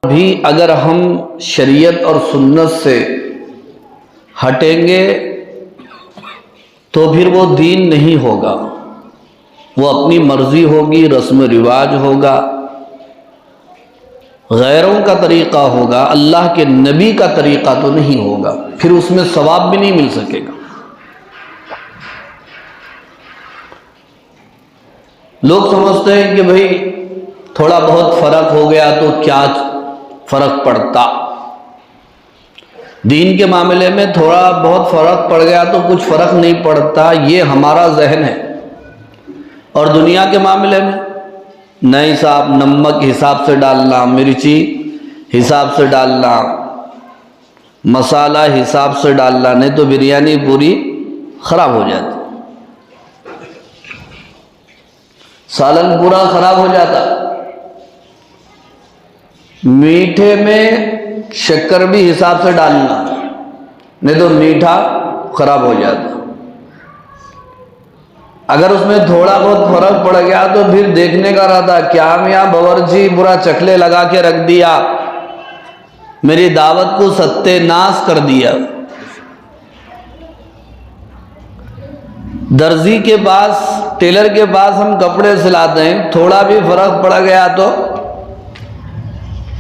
بھی اگر ہم شریعت اور سنت سے ہٹیں گے تو پھر وہ دین نہیں ہوگا، وہ اپنی مرضی ہوگی، رسم و رواج ہوگا، غیروں کا طریقہ ہوگا، اللہ کے نبی کا طریقہ تو نہیں ہوگا، پھر اس میں ثواب بھی نہیں مل سکے گا۔ لوگ سمجھتے ہیں کہ بھئی تھوڑا بہت فرق ہو گیا تو کیا فرق پڑتا، دین کے معاملے میں تھوڑا بہت فرق پڑ گیا تو کچھ فرق نہیں پڑتا، یہ ہمارا ذہن ہے۔ اور دنیا کے معاملے میں نہیں صاحب، نمک حساب سے ڈالنا، مرچی حساب سے ڈالنا، مسالہ حساب سے ڈالنا، نہیں تو بریانی پوری خراب ہو جاتی، سالن پورا خراب ہو جاتا، میٹھے میں شکر بھی حساب سے ڈالنا، نہیں تو میٹھا خراب ہو جاتا۔ اگر اس میں تھوڑا بہت فرق پڑ گیا تو پھر دیکھنے کا رہتا، کیا میاں باورچی برا چکلے لگا کے رکھ دیا، میری دعوت کو ستیہ ناش کر دیا۔ درزی کے پاس، ٹیلر کے پاس ہم کپڑے سلاتے ہیں، تھوڑا بھی فرق پڑ گیا تو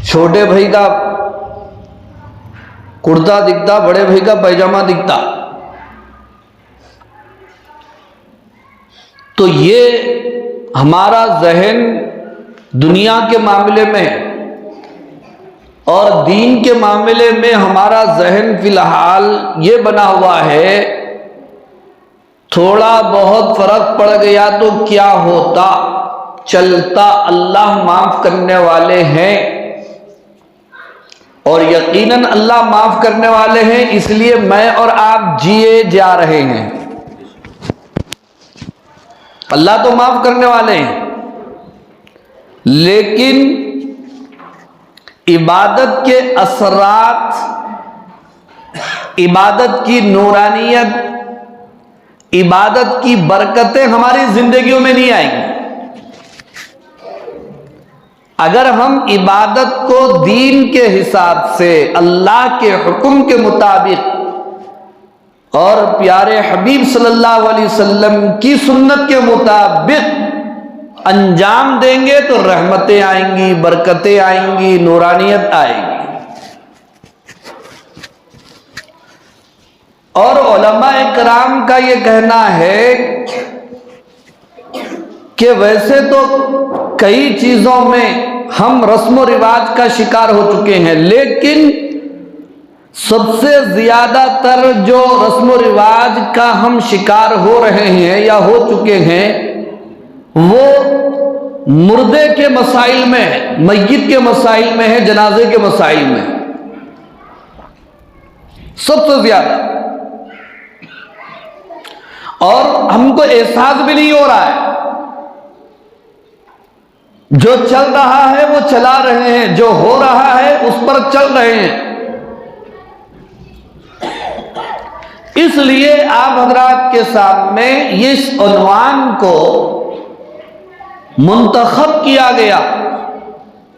چھوٹے بھائی کا کرتا دکھتا، بڑے بھائی کا پیجامہ دکھتا۔ تو یہ ہمارا ذہن دنیا کے معاملے میں اور دین کے معاملے میں ہمارا ذہن فی الحال یہ بنا ہوا ہے، تھوڑا بہت فرق پڑ گیا تو کیا ہوتا، چلتا، اللہ معاف کرنے والے ہیں، اور یقیناً اللہ معاف کرنے والے ہیں، اس لیے میں اور آپ جیے جا رہے ہیں۔ اللہ تو معاف کرنے والے ہیں، لیکن عبادت کے اثرات، عبادت کی نورانیت، عبادت کی برکتیں ہماری زندگیوں میں نہیں آئیں گی۔ اگر ہم عبادت کو دین کے حساب سے، اللہ کے حکم کے مطابق اور پیارے حبیب صلی اللہ علیہ وسلم کی سنت کے مطابق انجام دیں گے تو رحمتیں آئیں گی، برکتیں آئیں گی، نورانیت آئے گی۔ اور علماء کرام کا یہ کہنا ہے کہ ویسے تو کئی چیزوں میں ہم رسم و رواج کا شکار ہو چکے ہیں، لیکن سب سے زیادہ تر جو رسم و رواج کا ہم شکار ہو رہے ہیں یا ہو چکے ہیں، وہ مردے کے مسائل میں ہے، میت کے مسائل میں ہے، جنازے کے مسائل میں سب سے زیادہ، اور ہم کو احساس بھی نہیں ہو رہا ہے۔ جو چل رہا ہے وہ چلا رہے ہیں، جو ہو رہا ہے اس پر چل رہے ہیں۔ اس لیے آپ حضرات کے سامنے اس عنوان کو منتخب کیا گیا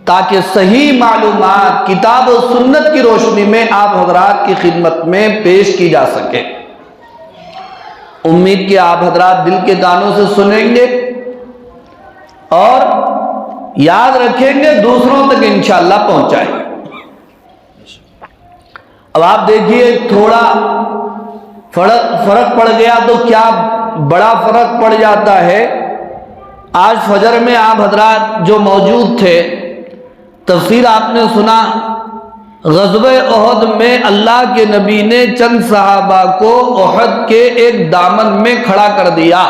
تاکہ صحیح معلومات کتاب و سنت کی روشنی میں آپ حضرات کی خدمت میں پیش کی جا سکے۔ امید کہ آپ حضرات دل کے کانوں سے سنیں گے اور یاد رکھیں گے، دوسروں تک انشاءاللہ پہنچائیں گے۔ اب آپ دیکھیے، تھوڑا فرق پڑ گیا تو کیا بڑا فرق پڑ جاتا ہے۔ آج فجر میں آپ حضرات جو موجود تھے، تفسیر آپ نے سنا، غزوہ احد میں اللہ کے نبی نے چند صحابہ کو احد کے ایک دامن میں کھڑا کر دیا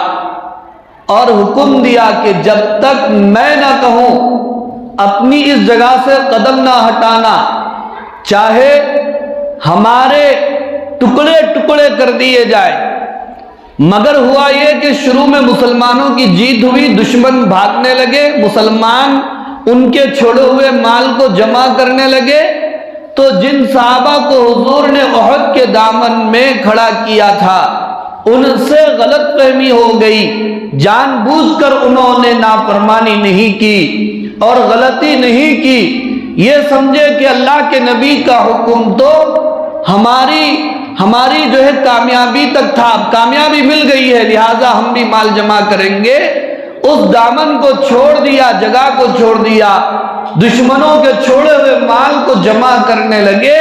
اور حکم دیا کہ جب تک میں نہ کہوں اپنی اس جگہ سے قدم نہ ہٹانا، چاہے ہمارے ٹکڑے ٹکڑے کر دیے جائے۔ مگر ہوا یہ کہ شروع میں مسلمانوں کی جیت ہوئی، دشمن بھاگنے لگے، مسلمان ان کے چھوڑے ہوئے مال کو جمع کرنے لگے، تو جن صحابہ کو حضور نے احد کے دامن میں کھڑا کیا تھا ان سے غلط فہمی ہو گئی، جان بوجھ کر انہوں نے نافرمانی نہیں کی اور غلطی نہیں کی، یہ سمجھے کہ اللہ کے نبی کا حکم تو ہماری جو ہے کامیابی تک تھا، اب کامیابی مل گئی ہے لہٰذا ہم بھی مال جمع کریں گے۔ اس دامن کو چھوڑ دیا، جگہ کو چھوڑ دیا، دشمنوں کے چھوڑے ہوئے مال کو جمع کرنے لگے۔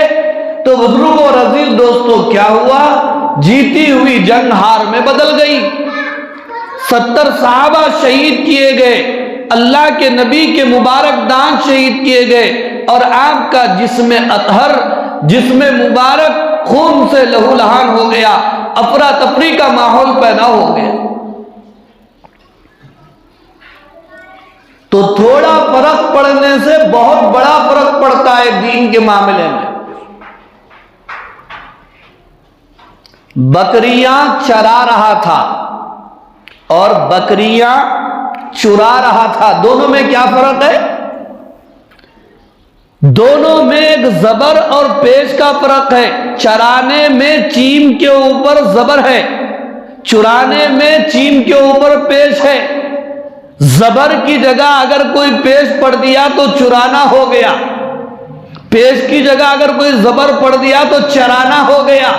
تو بزرگوں اور عزیز دوستوں کیا ہوا؟ جیتی ہوئی جنگ ہار میں بدل گئی۔ 70 صحابہ شہید کیے گئے، اللہ کے نبی کے مبارک دانت شہید کیے گئے، اور آپ کا جسم اطہر، جسم مبارک خون سے لہو لہان ہو گیا، افراتفری کا ماحول پیدا ہو گیا۔ تو تھوڑا فرق پڑنے سے بہت بڑا فرق پڑتا ہے دین کے معاملے میں۔ بکریاں چرا رہا تھا اور بکریاں چرا رہا تھا، دونوں میں کیا فرق ہے؟ دونوں میں ایک زبر اور پیش کا فرق ہے۔ چرانے میں چیم کے اوپر زبر ہے، چرانے میں چیم کے اوپر پیش ہے۔ زبر کی جگہ اگر کوئی پیش پڑھ دیا تو چرانا ہو گیا، پیش کی جگہ اگر کوئی زبر پڑھ دیا تو چرانا ہو گیا۔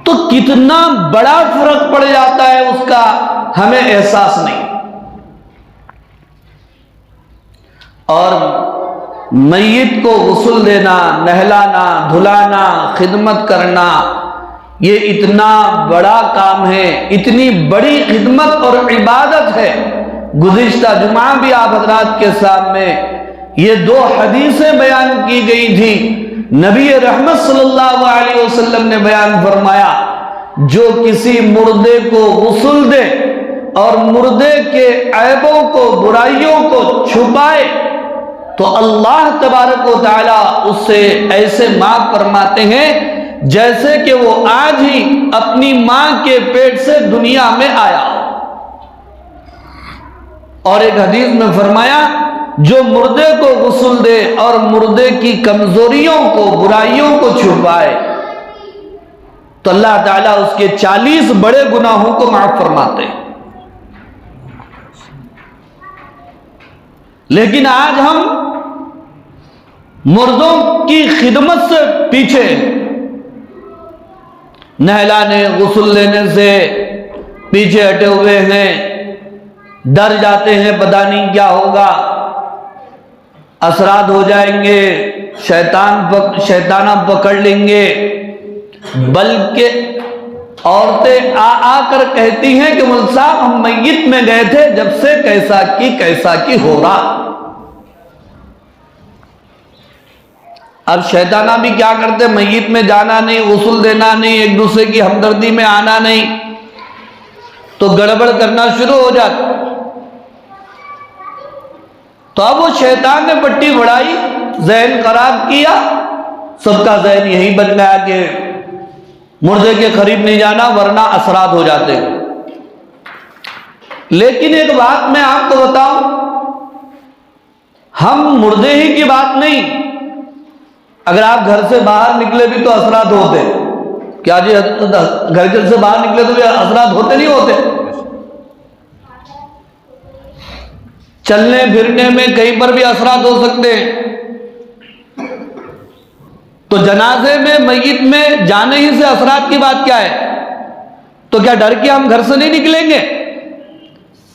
تو کتنا بڑا فرق پڑ جاتا ہے اس کا ہمیں احساس نہیں۔ اور میت کو غسل دینا، نہلانا، دھلانا، خدمت کرنا، یہ اتنا بڑا کام ہے، اتنی بڑی خدمت اور عبادت ہے۔ گزشتہ جمعہ بھی آپ حضرات کے سامنے یہ 2 حدیثیں بیان کی گئی تھی۔ نبی رحمت صلی اللہ علیہ وسلم نے بیان فرمایا، جو کسی مردے کو غسل دے اور مردے کے عیبوں کو، برائیوں کو چھپائے تو اللہ تبارک و تعالیٰ اس سے ایسے معاف فرماتے ہیں جیسے کہ وہ آج ہی اپنی ماں کے پیٹ سے دنیا میں آیا۔ اور ایک حدیث میں فرمایا، جو مردے کو غسل دے اور مردے کی کمزوریوں کو، برائیوں کو چھپائے تو اللہ تعالیٰ اس کے 40 بڑے گناہوں کو معاف فرماتے ہیں۔ لیکن آج ہم مردوں کی خدمت سے پیچھے، نہلانے غسل لینے سے پیچھے ہٹے ہوئے ہیں، ڈر جاتے ہیں پتہ نہیں کیا ہوگا، اثرات ہو جائیں گے، شیطانہ پکڑ لیں گے۔ بلکہ عورتیں آ کر کہتی ہیں کہ مول صاحب ہم میت میں گئے تھے، جب سے کیسا کی ہو رہا۔ اب شیطانہ بھی کیا کرتے؟ میت میں جانا نہیں، غسل دینا نہیں، ایک دوسرے کی ہمدردی میں آنا نہیں، تو گڑبڑ کرنا شروع ہو جاتا۔ تو اب وہ شیطان نے پٹی بڑھائی، ذہن خراب کیا، سب کا ذہن یہی بن گیا کہ مردے کے قریب نہیں جانا ورنہ اثرات ہو جاتے۔ لیکن ایک بات میں آپ کو بتاؤں، ہم مردے ہی کی بات نہیں، اگر آپ گھر سے باہر نکلے بھی تو اثرات ہوتے۔ کیا جی گھر سے باہر نکلے تو بھی اثرات ہوتے نہیں ہوتے؟ چلنے پھرنے میں کہیں پر بھی اثرات ہو سکتے ہیں۔ تو جنازے میں، میت میں جانے ہی سے اثرات کی بات کیا ہے؟ تو کیا ڈر کے ہم گھر سے نہیں نکلیں گے؟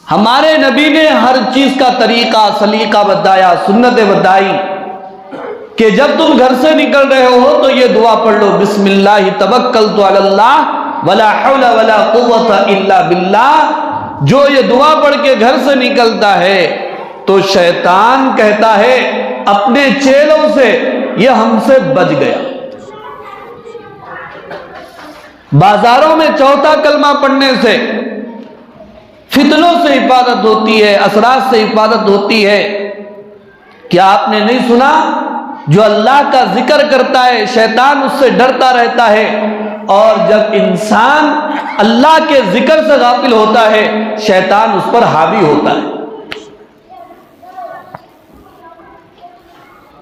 ہمارے نبی نے ہر چیز کا طریقہ، سلیقہ بتایا، سنتیں بتائی کہ جب تم گھر سے نکل رہے ہو تو یہ دعا پڑھ لو، بسم اللہ توکلت علی اللہ ولا حول ولا قوت الا باللہ۔ جو یہ دعا پڑھ کے گھر سے نکلتا ہے تو شیطان کہتا ہے اپنے چیلوں سے یہ ہم سے بچ گیا۔ بازاروں میں چوتھا کلمہ پڑھنے سے فتنوں سے حفاظت ہوتی ہے، اثرات سے حفاظت ہوتی ہے۔ کیا آپ نے نہیں سنا؟ جو اللہ کا ذکر کرتا ہے شیطان اس سے ڈرتا رہتا ہے، اور جب انسان اللہ کے ذکر سے غافل ہوتا ہے شیطان اس پر حاوی ہوتا ہے۔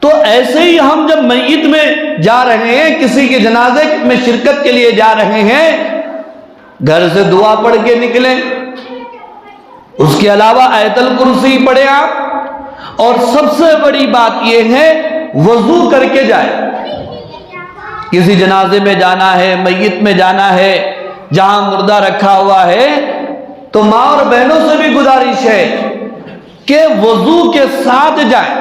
تو ایسے ہی ہم جب میت میں جا رہے ہیں، کسی کے جنازے میں شرکت کے لیے جا رہے ہیں، گھر سے دعا پڑھ کے نکلیں، اس کے علاوہ آیت الکرسی پڑھیں آپ، اور سب سے بڑی بات یہ ہے وضو کر کے جائیں۔ کسی جنازے میں جانا ہے، میت میں جانا ہے، جہاں مردہ رکھا ہوا ہے، تو ماں اور بہنوں سے بھی گزارش ہے کہ وضو کے ساتھ جائیں،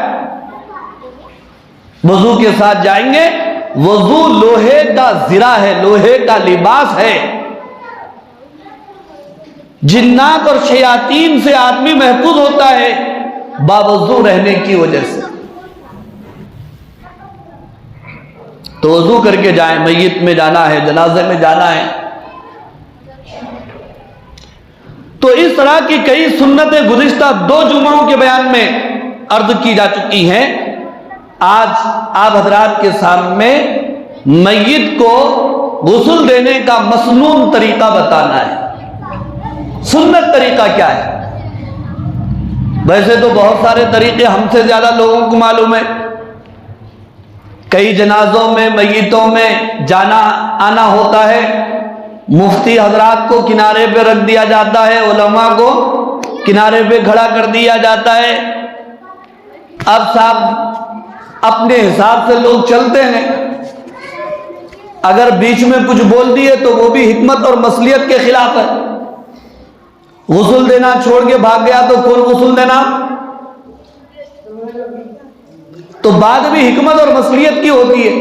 وضو کے ساتھ جائیں گے۔ وضو لوہے کا زرہ ہے، لوہے کا لباس ہے، جنات اور شیاطین سے آدمی محفوظ ہوتا ہے باوضو رہنے کی وجہ سے۔ تو وضو کر کے جائیں، میت میں جانا ہے، جنازے میں جانا ہے۔ تو اس طرح کی کئی سنتیں گزشتہ 2 جمعوں کے بیان میں عرض کی جا چکی ہیں۔ آج آپ حضرات کے سامنے میت کو غسل دینے کا مسنون طریقہ بتانا ہے۔ سنت طریقہ کیا ہے؟ ویسے تو بہت سارے طریقے ہم سے زیادہ لوگوں کو معلوم ہے۔ کئی جنازوں میں، میتوں میں جانا آنا ہوتا ہے، مفتی حضرات کو کنارے پہ رکھ دیا جاتا ہے، علماء کو کنارے پہ کھڑا کر دیا جاتا ہے۔ اب صاحب اپنے حساب سے لوگ چلتے ہیں، اگر بیچ میں کچھ بول دیے تو وہ بھی حکمت اور مصلحت کے خلاف ہے۔ غسل دینا چھوڑ کے بھاگ گیا تو کون غسل دینا؟ تو بات بھی حکمت اور مصلحت کی ہوتی ہے۔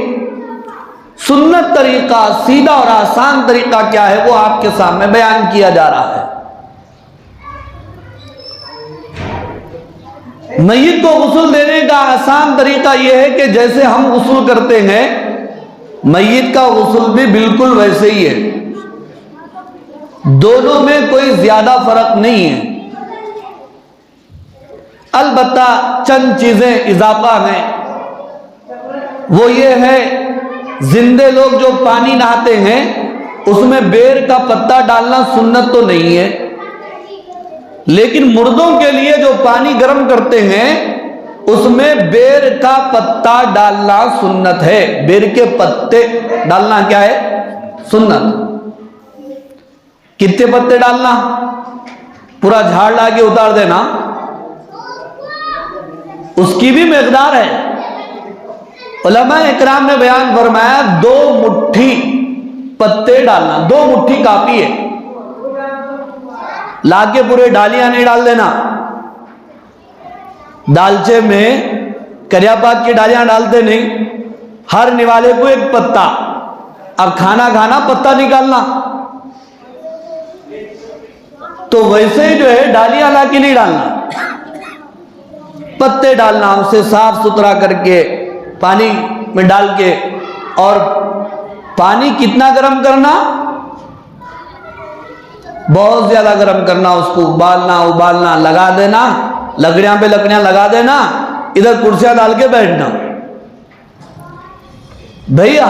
سنت طریقہ، سیدھا اور آسان طریقہ کیا ہے، وہ آپ کے سامنے بیان کیا جا رہا ہے۔ میت کو غسل دینے کا آسان طریقہ یہ ہے کہ جیسے ہم غسل کرتے ہیں، میت کا غسل بھی بالکل ویسے ہی ہے، دونوں میں کوئی زیادہ فرق نہیں ہے۔ البتہ چند چیزیں اضافہ ہیں، وہ یہ ہے زندے لوگ جو پانی نہاتے ہیں اس میں بیر کا پتا ڈالنا سنت تو نہیں ہے، لیکن مردوں کے لیے جو پانی گرم کرتے ہیں اس میں بیر کا پتا ڈالنا سنت ہے۔ بیر کے پتے ڈالنا کیا ہے؟ سنت۔ کتنے پتے ڈالنا؟ پورا جھاڑ لا کے اتار دینا؟ اس کی بھی مقدار ہے۔ علماء اکرام نے بیان فرمایا 2 مٹھی پتے ڈالنا، 2 مٹھی کافی ہے، لا کے پورے ڈالیاں نہیں ڈال دینا۔ دالچے میں کریا پاک کی ڈالیاں ڈالتے نہیں، ہر نوالے کو ایک پتا، اب کھانا کھانا پتا نکالنا، تو ویسے ہی جو ہے ڈالیاں لا کے نہیں ڈالنا، پتے ڈالنا، اسے صاف ستھرا کر کے پانی میں ڈال کے، اور پانی کتنا گرم کرنا؟ بہت زیادہ گرم کرنا، اس کو ابالنا لگا دینا، لکڑیاں پہ لکڑیاں لگا دینا، ادھر کرسیاں ڈال کے بیٹھنا۔ بھیا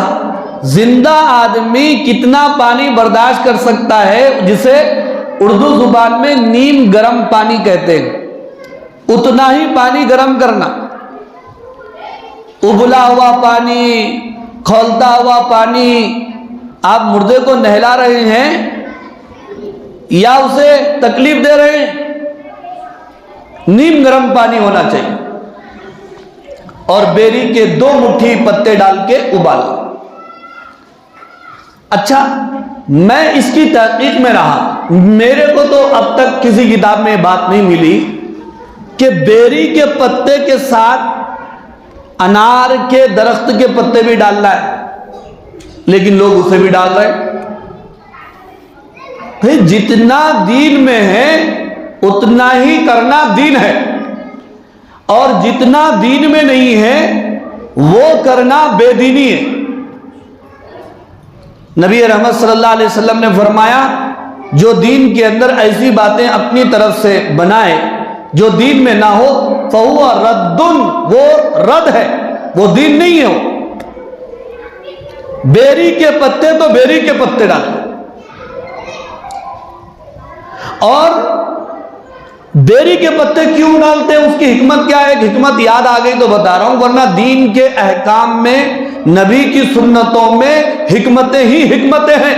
زندہ آدمی کتنا پانی برداشت کر سکتا ہے، جسے اردو زبان میں نیم گرم پانی کہتے ہیں، اتنا ہی پانی گرم کرنا۔ ابلا ہوا پانی، کھولتا ہوا پانی، آپ مردے کو نہلا رہے ہیں یا اسے تکلیف دے رہے ہیں؟ نیم گرم پانی ہونا چاہیے، اور بیری کے 2 مٹھی پتے ڈال کے ابال۔ اچھا، میں اس کی تحقیق میں رہا، میرے کو تو اب تک کسی کتاب میں بات نہیں ملی کہ بیری کے پتے کے ساتھ انار کے درخت کے پتے بھی ڈالنا ہے، لیکن لوگ اسے بھی ڈال رہے ہیں۔ بھئی جتنا دین میں ہے اتنا ہی کرنا دین ہے، اور جتنا دین میں نہیں ہے وہ کرنا بے دینی ہے۔ نبی رحمت صلی اللہ علیہ وسلم نے فرمایا، جو دین کے اندر ایسی باتیں اپنی طرف سے بنائے جو دین میں نہ ہو فہو ردن، وہ رد ہے، وہ دین نہیں ہے۔ وہ بیری کے پتے تو بیری کے پتے ڈالو، اور بیری کے پتے کیوں ڈالتے ہیں، اس کی حکمت کیا ہے؟ حکمت یاد آ گئی تو بتا رہا ہوں، ورنہ دین کے احکام میں، نبی کی سنتوں میں حکمتیں ہی حکمتیں ہیں،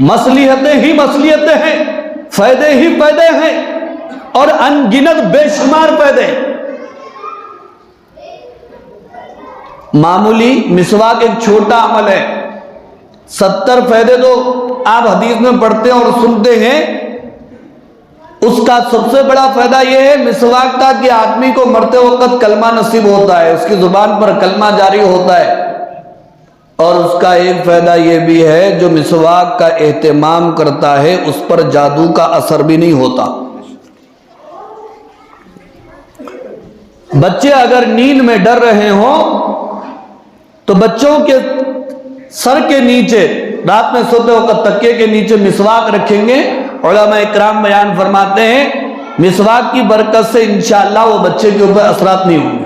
مصلحتیں ہی مصلحتیں ہیں، فائدے ہی فائدے ہیں، اور ان گنت بے شمار فائدے ہیں۔ معمولی مسواک ایک چھوٹا عمل ہے، 70 فائدے تو آپ حدیث میں پڑھتے ہیں اور سنتے ہیں۔ اس کا سب سے بڑا فائدہ یہ ہے مسواک کا کہ آدمی کو مرتے وقت کلمہ نصیب ہوتا ہے، اس کی زبان پر کلمہ جاری ہوتا ہے۔ اور اس کا ایک فائدہ یہ بھی ہے، جو مسواک کا اہتمام کرتا ہے اس پر جادو کا اثر بھی نہیں ہوتا۔ بچے اگر نیند میں ڈر رہے ہوں تو بچوں کے سر کے نیچے رات میں سوتے وقت تکیے کے نیچے مسواک رکھیں گے، علماء اکرام بیان فرماتے ہیں مسواک کی برکت سے انشاءاللہ وہ بچے کے اوپر اثرات نہیں ہوں گے۔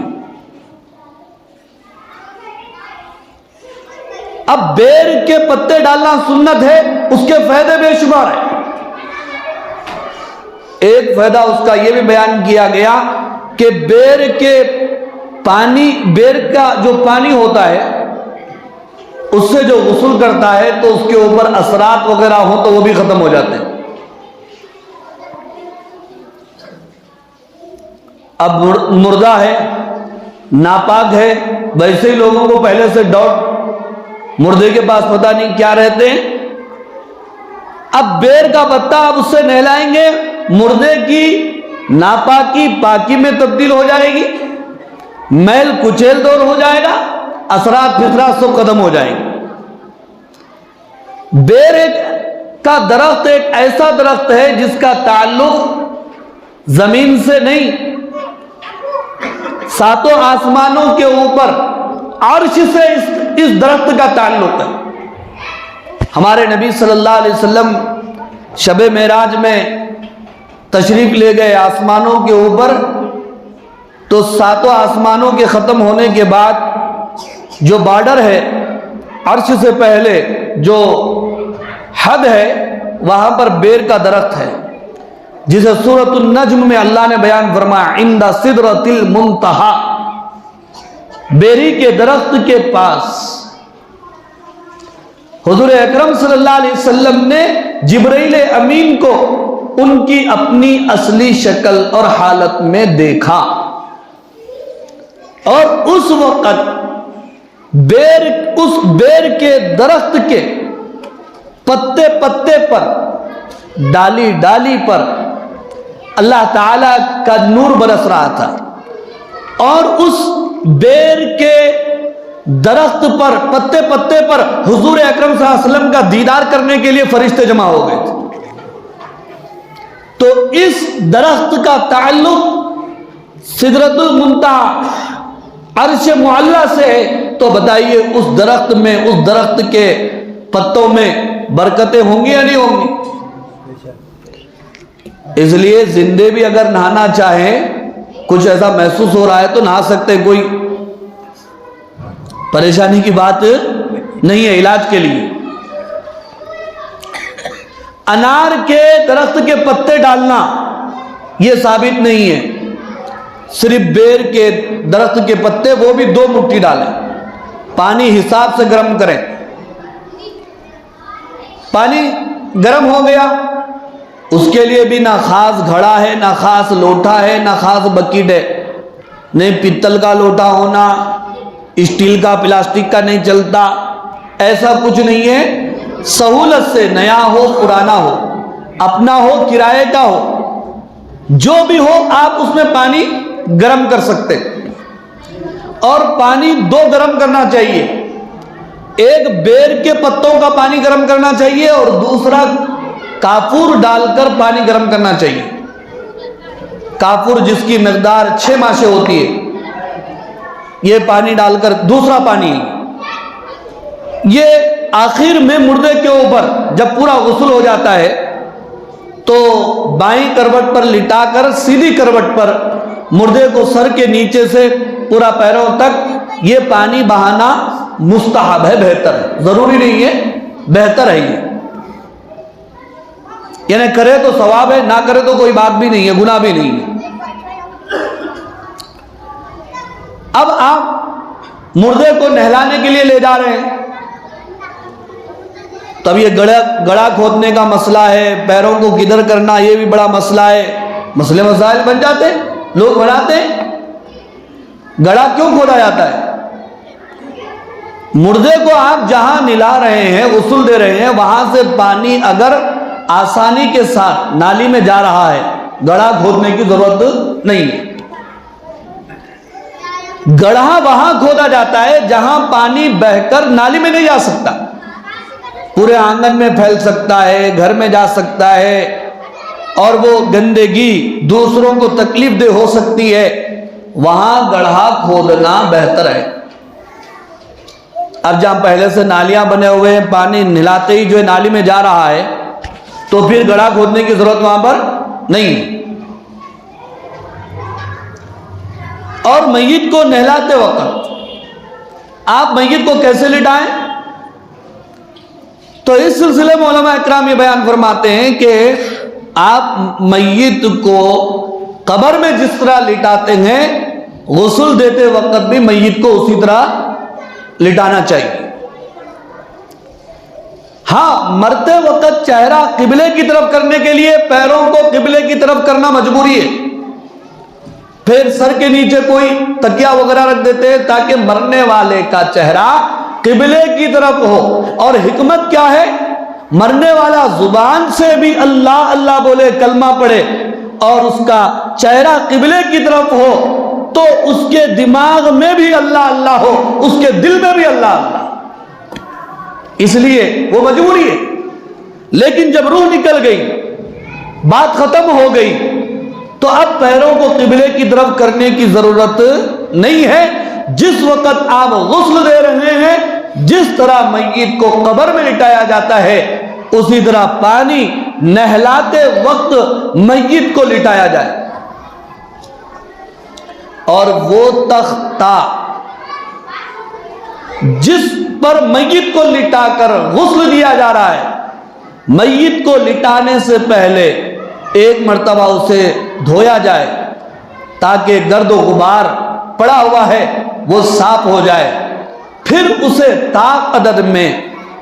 اب بیر کے پتے ڈالنا سنت ہے، اس کے فائدے بے شمار ہیں۔ ایک فائدہ اس کا یہ بھی بیان کیا گیا کہ بیر کا جو پانی ہوتا ہے اس سے جو غسل کرتا ہے تو اس کے اوپر اثرات وغیرہ ہوں تو وہ بھی ختم ہو جاتے ہیں۔ اب مردہ ہے، ناپاک ہے، ویسے ہی لوگوں کو پہلے سے ڈاؤٹ، مردے کے پاس پتہ نہیں کیا رہتے ہیں۔ اب بیر کا پتا آپ اس سے نہلائیں گے، مردے کی ناپاکی پاکی میں تبدیل ہو جائے گی، میل کچیل دور ہو جائے گا، اثرات فطرات سب ختم ہو جائیں گے۔ بیر کا درخت ایک ایسا درخت ہے جس کا تعلق زمین سے نہیں، ساتوں آسمانوں کے اوپر عرش سے اس درخت کا تعلق ہے۔ ہمارے نبی صلی اللہ علیہ وسلم شب معراج میں تشریف لے گئے آسمانوں کے اوپر، تو ساتوں آسمانوں کے ختم ہونے کے بعد جو بارڈر ہے عرش سے پہلے جو حد ہے وہاں پر بیر کا درخت ہے، جسے سورۃ النجم میں اللہ نے بیان فرمایا عند سدرۃ المنتہا، بیری کے درخت کے پاس حضور اکرم صلی اللہ علیہ وسلم نے جبرائیل امین کو ان کی اپنی اصلی شکل اور حالت میں دیکھا، اور اس وقت اس بیر کے درخت کے پتے پتے پر، ڈالی ڈالی پر اللہ تعالی کا نور برس رہا تھا، اور اس بیر کے درخت پر پتے پتے پر حضور اکرم صلی اللہ علیہ وسلم کا دیدار کرنے کے لیے فرشتے جمع ہو گئے تھے۔ تو اس درخت کا تعلق سدرۃ المنتہا عرش معلیٰ سے ہے، تو بتائیے اس درخت میں، اس درخت کے پتوں میں برکتیں ہوں گی یا نہیں ہوں گی؟ اس لیے زندے بھی اگر نہانا چاہیں، کچھ ایسا محسوس ہو رہا ہے تو نہا سکتے، کوئی پریشانی کی بات نہیں ہے علاج کے لیے۔ انار کے درخت کے پتے ڈالنا یہ ثابت نہیں ہے، صرف بیر کے درخت کے پتے، وہ بھی 2 مٹھی ڈالیں، پانی حساب سے گرم کریں۔ پانی گرم ہو گیا، اس کے لیے بھی نہ خاص گھڑا ہے، نہ خاص لوٹا ہے، نہ خاص بکیٹ ہے، نہیں پتل کا لوٹا ہونا، اسٹیل کا، پلاسٹک کا نہیں چلتا، ایسا کچھ نہیں ہے۔ سہولت سے، نیا ہو پرانا ہو، اپنا ہو کرائے کا ہو، جو بھی ہو آپ اس میں پانی گرم کر سکتے، اور پانی 2 گرم کرنا چاہیے، ایک بیر کے پتوں کا پانی گرم کرنا چاہیے اور دوسرا کافور ڈال کر پانی گرم کرنا چاہیے۔ کافور جس کی مقدار 6 ماشے ہوتی ہے، یہ پانی ڈال کر دوسرا پانی، یہ آخر میں مردے کے اوپر جب پورا غسل ہو جاتا ہے تو بائیں کروٹ پر لٹا کر سیدھی کروٹ پر مردے کو سر کے نیچے سے پورا پیروں تک یہ پانی بہانا مستحب ہے، بہتر ہے، ضروری نہیں ہے، بہتر ہے یہ۔ یعنی کرے تو ثواب ہے، نہ کرے تو کوئی بات بھی نہیں ہے، گناہ بھی نہیں ہے۔ اب آپ مردے کو نہلانے کے لیے لے جا رہے ہیں، تب یہ گڑھا کھودنے کا مسئلہ ہے، پیروں کو کدھر کرنا یہ بھی بڑا مسئلہ ہے، مسئلے مسائل بن جاتے ہیں، لوگ بناتے ہیں۔ گڑھا کیوں کھودا جاتا ہے؟ مردے کو آپ جہاں نلا رہے ہیں، غسل دے رہے ہیں، وہاں سے پانی اگر آسانی کے ساتھ نالی میں جا رہا ہے، گڑھا کھودنے کی ضرورت نہیں ہے۔ گڑھا وہاں کھودا جاتا ہے جہاں پانی بہہ کر نالی میں نہیں جا سکتا، پورے آنگن میں پھیل سکتا ہے، گھر میں جا سکتا ہے، اور وہ گندگی دوسروں کو تکلیف دہ ہو سکتی ہے، وہاں گڑھا کھودنا بہتر ہے۔ اب جہاں پہلے سے نالیاں بنے ہوئے ہیں، پانی نلاتے ہی جو ہے نالی میں جا رہا ہے، تو پھر گڑھا کھودنے کی ضرورت وہاں پر نہیں۔ اور میت کو نہلاتے وقت آپ میت کو کیسے لٹائیں؟ تو اس سلسلے میں علماء اکرام یہ بیان فرماتے ہیں کہ آپ میت کو قبر میں جس طرح لٹاتے ہیں، غسل دیتے وقت بھی میت کو اسی طرح لٹانا چاہیے۔ ہاں، مرتے وقت چہرہ قبلے کی طرف کرنے کے لیے پیروں کو قبلے کی طرف کرنا مجبوری ہے، پھر سر کے نیچے کوئی تکیہ وغیرہ رکھ دیتے ہیں تاکہ مرنے والے کا چہرہ قبلے کی طرف ہو۔ اور حکمت کیا ہے؟ مرنے والا زبان سے بھی اللہ اللہ بولے، کلمہ پڑھے، اور اس کا چہرہ قبلے کی طرف ہو، تو اس کے دماغ میں بھی اللہ اللہ ہو، اس کے دل میں بھی اللہ اللہ، اس لیے وہ مجبوری ہے۔ لیکن جب روح نکل گئی، بات ختم ہو گئی، تو اب پیروں کو قبلے کی طرف کرنے کی ضرورت نہیں ہے۔ جس وقت آپ غسل دے رہے ہیں، جس طرح میت کو قبر میں لٹایا جاتا ہے، اسی طرح پانی نہلاتے وقت میت کو لٹایا جائے۔ اور وہ تختہ جس پر میت کو لٹا کر غسل دیا جا رہا ہے، میت کو لٹانے سے پہلے ایک مرتبہ اسے دھویا جائے تاکہ گرد و غبار پڑا ہوا ہے وہ صاف ہو جائے، پھر اسے طاق عدد میں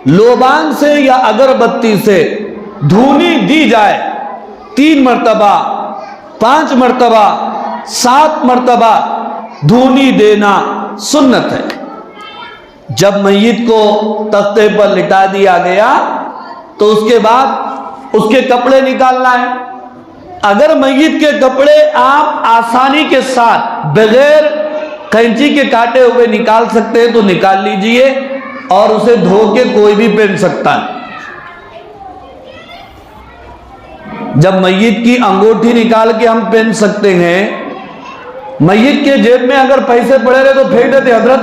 لوبان سے یا اگربتی سے دھونی دی جائے، 3 مرتبہ، 5 مرتبہ، 7 مرتبہ دھونی دینا سنت ہے۔ جب میت کو تختے پر لٹا دیا گیا تو اس کے بعد اس کے کپڑے نکالنا ہے۔ اگر میت کے کپڑے آپ آسانی کے ساتھ بغیر کینچی کے کاٹے ہوئے نکال سکتے ہیں تو نکال لیجئے، اور اسے دھو کے کوئی بھی پہن سکتا ہے۔ جب میت کی انگوٹھی نکال کے ہم پہن سکتے ہیں، میت کے جیب میں اگر پیسے پڑے رہے تو پھینک دیتے، حضرت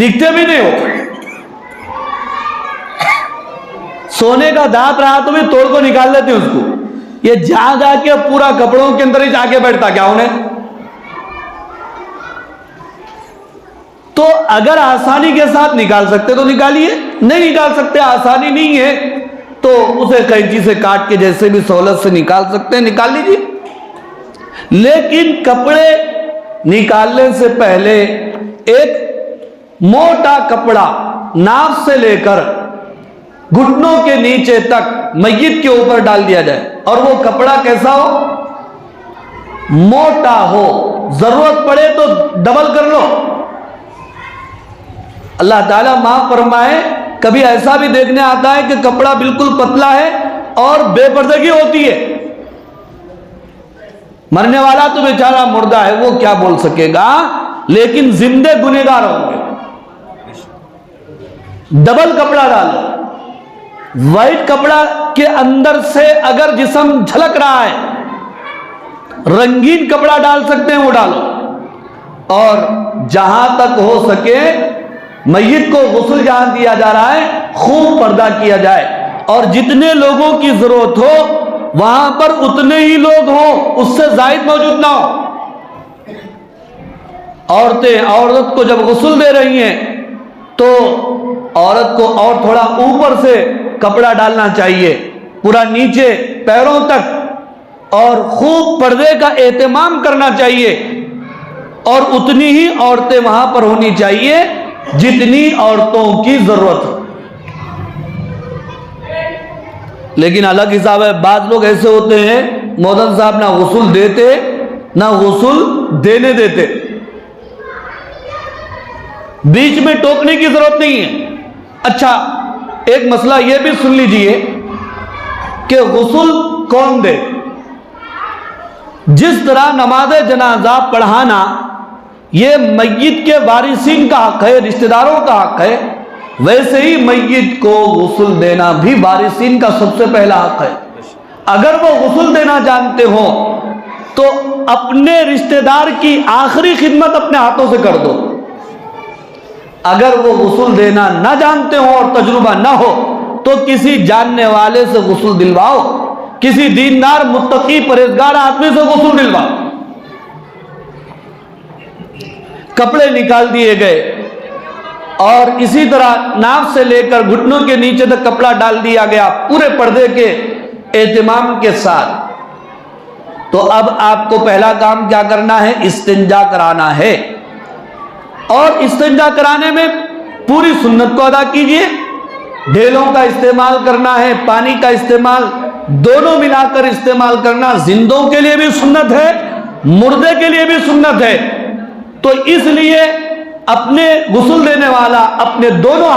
دکھتے بھی نہیں ہو۔ سونے کا دانت رہا تو بھی توڑ کو نکال لیتے اس کو، یہ جا کے پورا کپڑوں کے اندر ہی جا کے بیٹھتا کیا انہیں؟ تو اگر آسانی کے ساتھ نکال سکتے تو نکالیے، نہیں نکال سکتے، آسانی نہیں ہے، تو اسے کینچی سے کاٹ کے جیسے بھی سہولت سے نکال سکتے ہیں نکال لیجیے۔ لیکن کپڑے نکالنے سے پہلے ایک موٹا کپڑا ناف سے لے کر گھٹنوں کے نیچے تک میت کے اوپر ڈال دیا جائے، اور وہ کپڑا کیسا ہو؟ موٹا ہو، ضرورت پڑے تو ڈبل کر لو۔ اللہ تعالیٰ معاف فرمائے، کبھی ایسا بھی دیکھنے آتا ہے کہ کپڑا بالکل پتلا ہے اور بے پردگی ہوتی ہے، مرنے والا تو بیچارہ مردہ ہے، وہ کیا بول سکے گا، لیکن زندے گنہگار ہوں گے۔ ڈبل کپڑا ڈالو، وائٹ کپڑا کے اندر سے اگر جسم جھلک رہا ہے، رنگین کپڑا ڈال سکتے ہیں وہ ڈالو، اور جہاں تک ہو سکے میت کو غسل جہاں دیا جا رہا ہے خوب پردہ کیا جائے، اور جتنے لوگوں کی ضرورت ہو وہاں پر اتنے ہی لوگ ہوں، اس سے زائد موجود نہ ہو۔ عورت کو جب غسل دے رہی ہیں تو عورت کو اور تھوڑا اوپر سے کپڑا ڈالنا چاہیے پورا نیچے پیروں تک، اور خوب پردے کا اہتمام کرنا چاہیے، اور اتنی ہی عورتیں وہاں پر ہونی چاہیے جتنی عورتوں کی ضرورت ہو۔ لیکن الگ حساب ہے، بعض لوگ ایسے ہوتے ہیں مودن صاحب نہ غسل دیتے نہ غسل دینے دیتے، بیچ میں ٹوکنے کی ضرورت نہیں ہے۔ اچھا، ایک مسئلہ یہ بھی سن لیجئے کہ غسل کون دے؟ جس طرح نماز جنازہ پڑھانا یہ میت کے وارثین کا حق ہے، رشتہ داروں کا حق ہے، ویسے ہی میت کو غسل دینا بھی وارثین کا سب سے پہلا حق ہے۔ اگر وہ غسل دینا جانتے ہوں تو اپنے رشتہ دار کی آخری خدمت اپنے ہاتھوں سے کر دو۔ اگر وہ غسل دینا نہ جانتے ہوں اور تجربہ نہ ہو تو کسی جاننے والے سے غسل دلواؤ، کسی دیندار متقی پرہیزگار آدمی سے غسل دلواؤ۔ کپڑے نکال دیے گئے اور اسی طرح ناف سے لے کر گھٹنوں کے نیچے تک کپڑا ڈال دیا گیا پورے پردے کے اہتمام کے ساتھ، تو اب آپ کو پہلا کام کیا کرنا ہے؟ استنجا کرانا ہے، اور استنجا کرانے میں پوری سنت کو ادا کیجئے۔ ڈھیلوں کا استعمال کرنا ہے، پانی کا استعمال، دونوں ملا کر استعمال کرنا زندوں کے لیے بھی سنت ہے، مردے کے لیے بھی سنت ہے۔ تو اس لیے اپنے غسل دینے والا اپنے دونوں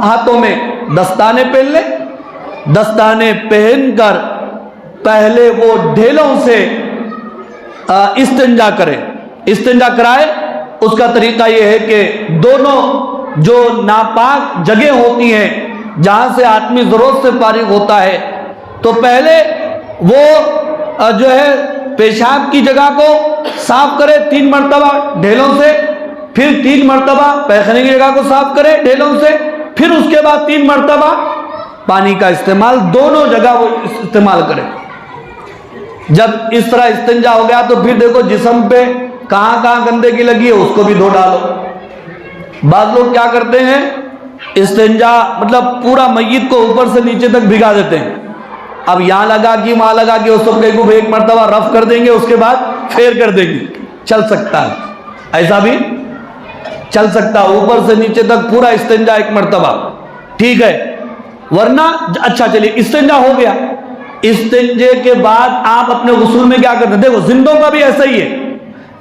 ہاتھوں میں دستانے پہن لے، دستانے پہن کر پہلے وہ ڈھیلوں سے استنجا کرے، استنجا کرائے۔ اس کا طریقہ یہ ہے کہ دونوں جو ناپاک جگہ ہوتی ہیں جہاں سے آدمی ضرورت سے فارغ ہوتا ہے، تو پہلے وہ جو ہے پیشاب کی جگہ کو صاف کرے 3 مرتبہ ڈھیلوں سے، پھر 3 مرتبہ پیخانے کی جگہ کو صاف کرے ڈھیلوں سے، پھر اس کے بعد 3 مرتبہ پانی کا استعمال، دونوں جگہ وہ استعمال کرے۔ جب اس طرح استنجا ہو گیا تو پھر دیکھو جسم پہ کہاں کہاں گندگی لگی ہے اس کو بھی دھو ڈالو۔ بعض لوگ کیا کرتے ہیں، استنجا مطلب پورا میت کو اوپر سے نیچے تک بھگا دیتے ہیں، اب یہاں لگا کہ وہاں لگا کہ اس سب کو ایک مرتبہ رف کر دیں گے، اس کے بعد پھیر کر دیں گے۔ چل سکتا ہے، ایسا بھی چل سکتا ہے، اوپر سے نیچے تک پورا استنجا 1 مرتبہ، ٹھیک ہے۔ ورنہ اچھا چلیے استنجا ہو گیا، استنجے کے بعد آپ اپنے غسل میں کیا کرتے ہیں؟ دیکھو زندوں کا بھی ایسا ہی ہے،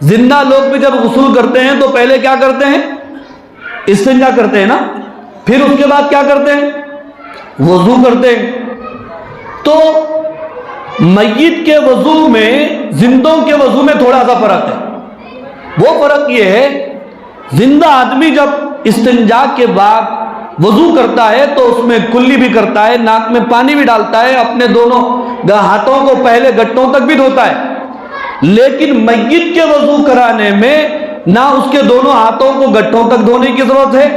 زندہ لوگ بھی جب غسل کرتے ہیں تو پہلے کیا کرتے ہیں؟ استنجا کرتے ہیں نا، پھر اس کے بعد کیا کرتے ہیں؟ وضو کرتے ہیں۔ تو میت کے وضو میں زندوں کے وضو میں تھوڑا سا فرق ہے۔ وہ فرق یہ ہے، زندہ آدمی جب استنجا کے بعد وضو کرتا ہے تو اس میں کلی بھی کرتا ہے، ناک میں پانی بھی ڈالتا ہے، اپنے دونوں ہاتھوں کو پہلے گھٹنوں تک بھی دھوتا ہے، لیکن میت کے وضو کرانے میں نہ اس کے دونوں ہاتھوں کو گھٹنوں تک دھونے کی ضرورت ہے،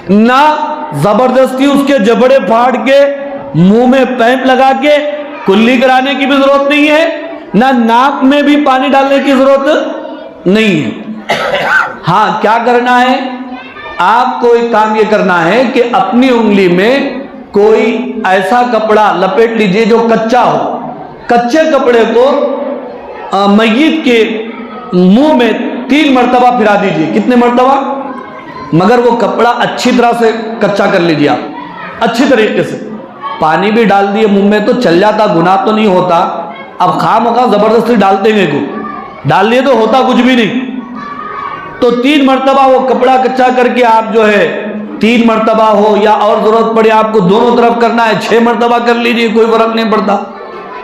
نہ زبردستی اس کے جبڑے پھاڑ کے منہ میں پیپ لگا کے کلی کرانے کی بھی ضرورت نہیں ہے، نہ ناک میں بھی پانی ڈالنے کی ضرورت نہیں ہے۔ ہاں کیا کرنا ہے؟ آپ کو ایک کام یہ کرنا ہے کہ اپنی انگلی میں کوئی ایسا کپڑا لپیٹ لیجئے جو کچا ہو، کچے کپڑے کو میت کے منہ میں 3 مرتبہ پھرا دیجئے۔ کتنے مرتبہ؟ مگر وہ کپڑا اچھی طرح سے کچا کر لیجئے، آپ اچھی طریقے سے، پانی بھی ڈال دیے منہ میں تو چل جاتا، گناہ تو نہیں ہوتا۔ اب خواہ مخواہ زبردستی ڈالتے ہیں کو ڈال دیے تو ہوتا کچھ بھی نہیں، تو 3 مرتبہ وہ کپڑا کچا کر کے آپ جو ہے 3 مرتبہ ہو یا اور ضرورت پڑے آپ کو دونوں طرف کرنا ہے 6 مرتبہ کر لیجئے، کوئی فرق نہیں پڑتا،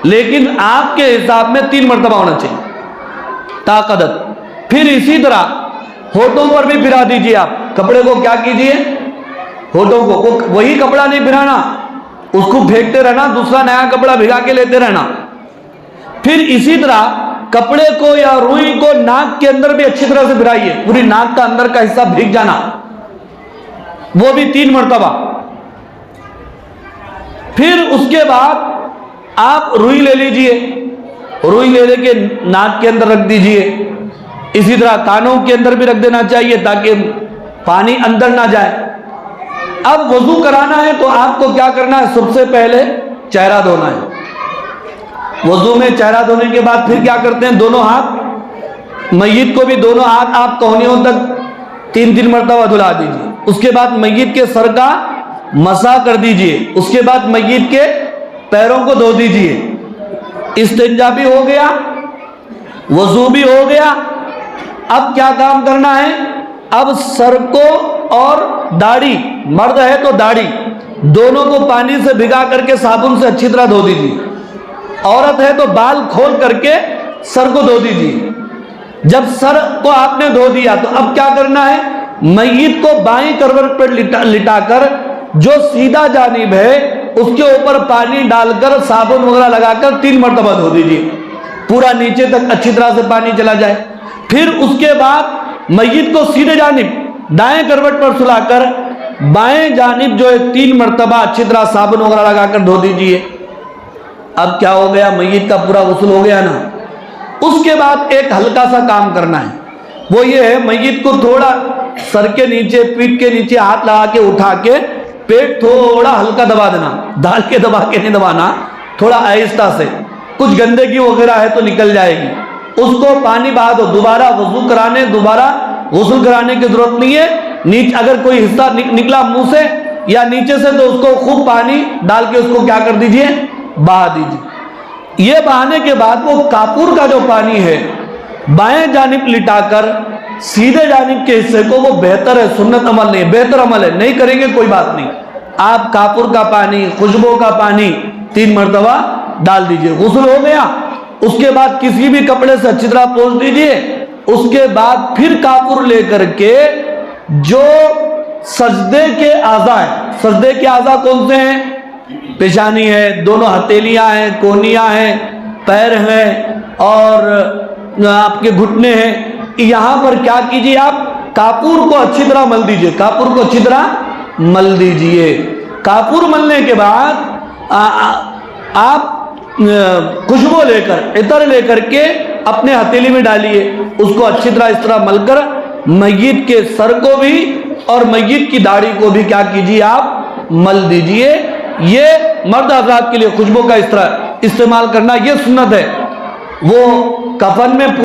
لیکن آپ کے حساب میں 3 مرتبہ ہونا چاہیے طاقت۔ پھر اسی طرح ہونٹوں پر بھی پھرا دیجئے، آپ کپڑے کو کیا کیجئے؟ ہونٹوں کو وہی کپڑا نہیں پھرانا، اس کو پھینکتے رہنا، دوسرا نیا کپڑا بھگا کے لیتے رہنا۔ پھر اسی طرح کپڑے کو یا روئی کو ناک کے اندر بھی اچھی طرح سے پھرائیے، پوری ناک کا اندر کا حصہ بھیگ جانا، وہ بھی 3 مرتبہ۔ پھر اس کے بعد آپ روئی لے لیجئے، روئی لے کے ناک کے اندر رکھ دیجئے، اسی طرح کانوں کے اندر بھی رکھ دینا چاہیے تاکہ پانی اندر نہ جائے۔ اب وضو کرانا ہے تو آپ کو کیا کرنا ہے؟ سب سے پہلے چہرہ دھونا ہے. وضو میں چہرہ دھونے کے بعد پھر کیا کرتے ہیں؟ دونوں ہاتھ، میت کو بھی دونوں ہاتھ آپ کوہنیوں تک 3 مرتبہ دھلا دیجیے. اس کے بعد میت کے سر کا مسح کر دیجیے. اس کے بعد میت کے پیروں کو دھو دیجیے. استنجا بھی ہو گیا، وضو بھی ہو گیا. اب کیا کام کرنا ہے؟ اب سر کو اور داڑھی، مرد ہے تو داڑھی، دونوں کو پانی سے بھگا کر کے صابن سے اچھی طرح دھو دیجیے. عورت ہے تو بال کھول کر کے سر کو دھو دیجیے. جب سر کو آپ نے دھو دیا تو اب کیا کرنا ہے؟ میت کو بائیں کروٹ پر لٹا کر جو سیدھا جانب ہے اس کے اوپر پانی ڈال کر صابن وغیرہ لگا کر 3 مرتبہ دھو دیجیے، پورا نیچے تک اچھی طرح سے پانی چلا جائے. پھر اس کے بعد میت کو سیدھے جانب دائیں کروٹ پر سلا کر بائیں جانب جو ہے 3 مرتبہ اچھی طرح صابن وغیرہ لگا کر دھو دیجیے. اب کیا ہو گیا؟ میت کا پورا غسل ہو گیا نا. اس کے بعد ایک ہلکا سا کام کرنا ہے، وہ یہ ہے میت کو تھوڑا سر کے نیچے، پیٹھ کے نیچے ہاتھ لگا کے اٹھا کے پیٹ تھوڑا ہلکا دبا دینا. ڈال کے دبا کے نہیں دبانا، تھوڑا آہستہ سے. کچھ گندگی وغیرہ ہے تو نکل جائے گی. اس کو پانی بہا دو. دوبارہ وضو کرانے، دوبارہ غسل کرانے کی ضرورت نہیں ہے. اگر کوئی حصہ نکلا منہ سے یا نیچے سے تو اس کو خوب پانی ڈال کے اس کو کیا کر دیجئے؟ بہا دیجئے. یہ بہانے کے بعد وہ کافور کا جو پانی ہے بائیں جانب لٹا کر سیدھے جانب کے حصے کو، وہ بہتر ہے، سنت عمل نہیں ہے، بہتر عمل ہے. نہیں کریں گے کوئی بات نہیں. آپ کافور کا پانی، خوشبو کا پانی 3 مرتبہ ڈال دیجئے. غسل ہو گیا. اس کے بعد کسی بھی کپڑے سے اچھی طرح پوچھ دیجئے. اس کے بعد پھر کافور لے کر کے جو سجدے کے اعضاء ہیں، سجدے کے اعضاء کون سے ہیں؟ پیشانی ہے، دونوں ہتھیلیاں ہیں، کونیاں ہیں، پیر ہیں اور آپ کے گھٹنے ہیں. یہاں پر کیا کیجئے؟ آپ کافور کو اچھی طرح مل دیجئے. کافور کو اچھی طرح مل دیجئے. کافور ملنے کے بعد آپ خوشبو لے کر، عطر لے کر کے اپنے ہتھیلی میں ڈالیے. اس کو اچھی طرح اس طرح مل کر میت کے سر کو بھی اور میت کی داڑھی کو بھی کیا کیجئے؟ آپ مل دیجئے. یہ مرد حضرات کے لیے خوشبو کا اس طرح استعمال کرنا یہ سنت ہے. وہ کفن میں